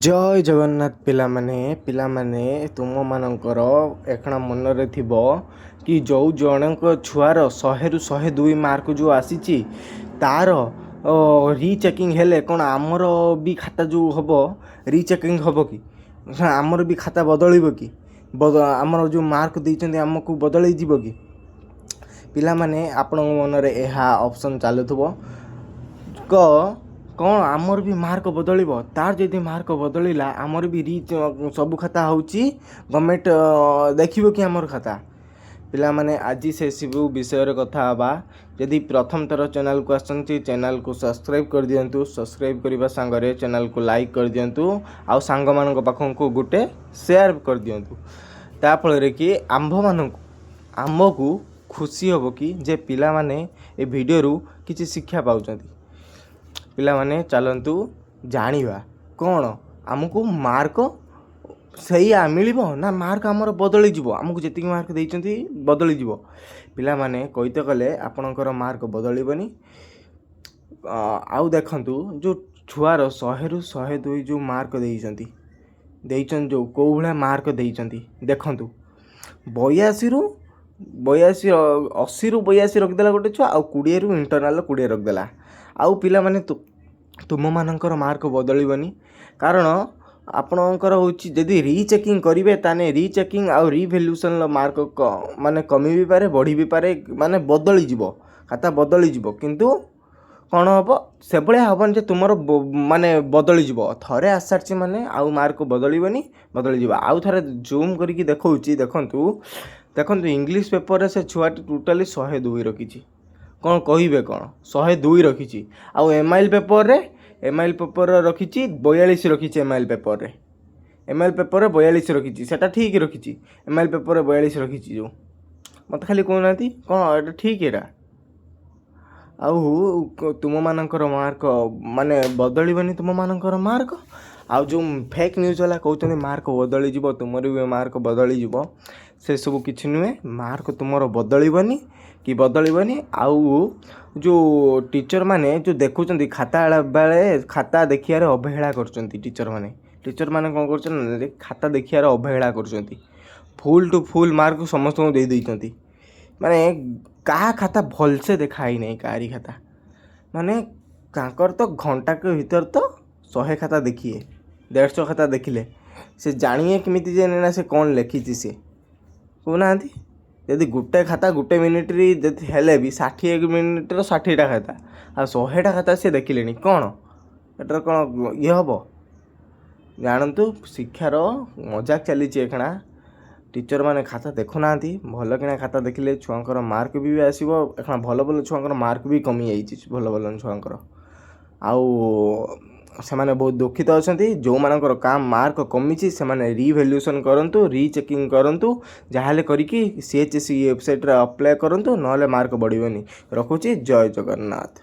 जय जगन्नाथ पिलामाने तुम मानकर एखणा मनरे थिबो कि जो जनक छुआर 100 ରୁ 102 मार्क जो आसी तार रीचेकिंग हेले कौन आमर भी खाता जो हम रीचेकिंग हम कि आमर भी खाता बदल कि आमर जो मार्क देते आमको बदल कि पिलामाने आपण मनरे यह ऑप्शन चलुथबो कौन आमर भी मार्क बदल तार जदि मार्क बदलला आमर भी सब खाता होची गवर्नमेंट देखिबो कि आमर खाता पिला माने आज से सब विषय कथा हवा यदि प्रथम थर चैनल को आसंती चैनल को सब्सक्राइब कर दियंतु सब्सक्राइब करबा संगरे चैनल को लाइक कर दियंतु आउ सांग मानक पाखन को गुटे शेयर कर दियंतु ता फल रे कि आम्भको खुशी हबो कि जे पिला माने ए वीडियो रु किछि शिक्षा पाउचंती पिला माने चलंतु जानिबा कौन आमको मार्क सही मिलिबो ना मार्क आमर बदली जीवो आमको जेतिक मार्क देइचंती बदली जीवो पिला माने कहिते गले आपणकर मार्क बदलिबनी आउ देखंतु जो छुआर 100 ରୁ 102 जो मार्क देइचन जो को भले मार्क देइचंती देखंतु 82 ରୁ 80 ରୁ 82 रखदेला गोटे छुआ आउ 20 ରୁ इंटरनल 20 रखदेला आउ पिला माने तुम मानकर मार्क बदलिबनी कारण आपणकर होची जदि रीचेकिंग करिवे ताने रीचेकिंग आउ रिवैल्यूएशन मार्क माने कमी भी पारे बढ़ी भी पारे माने बदली जीवो खाता बदली जीवो किंतु कौन हम से भाया हेन जे तुम माने बदली जीवो थरे आसारची माने आउ मार्क बदलिबनी बदली जीवो आउ थरे जूम करके देखौची देखंतु इंग्लिश पेपर रे से छुआटी टोटली 102 रखिची कौन कहिबे कौन 102 रखिची आउ एमआईएल पेपर रखिची 42 रखिची एमआईएल पेपर रे 42 रखिची सेटा ठीक रखिची एमआईएल पेपर रे 42 रखिची जो मत खाली कहनाती कौन एटा ठीक एटा आउ तुम मानकर मार्क माने बदलिबनी तुम मानकर मार्क आउ जो फेक न्यूज वाला कहते मार्क बदली जीवो तुमर भी मार्क बदली जीवो से सब किछि नुहे मार्क तुमर बदलिबनी कि बदलिबनी आउ जो टीचर माने जो देखुचंती खाता बेले खाता देखियारे अवहेला करचंती टीचर माने कोन करचन खाता देखियारे अवहेला करचंती फुल टू फुल मार्क समस्त को दे दैचंती माने का खाता भल से देखाई नहीं कारी खाता माने काकर तो घंटा के भीतर तो 100 खाता देखिए 150 खाता देखिले से जानिए किमिति जे ना से कौन लिखी से कहना यदि गोटे खाता गोटे मिनिट हेले भी 60 मिनिट 60टा खाता आ 100टा खाता से देखिले कौन एटर कौन ये हम जानतु शिक्षार मजाक चली एखना टीचर माने खाता देखुना भल कि खाता देखिले छुआंकर मार्क भी आसो एखना भल भल छुआंकर मार्क भी कमी जाइए भल भल छुआंकर आउ से माने बहुत दुखित अच्छा जो मानकर काम मार्क कमी से माने रिवैल्यूएशन करंतु रीचेकिंग करंतु जहाले करिकी सीएचएससी वेबसाइट रे अप्लाई करंतु नहले मार्क बढ़िबनी रखुची जय जगन्नाथ।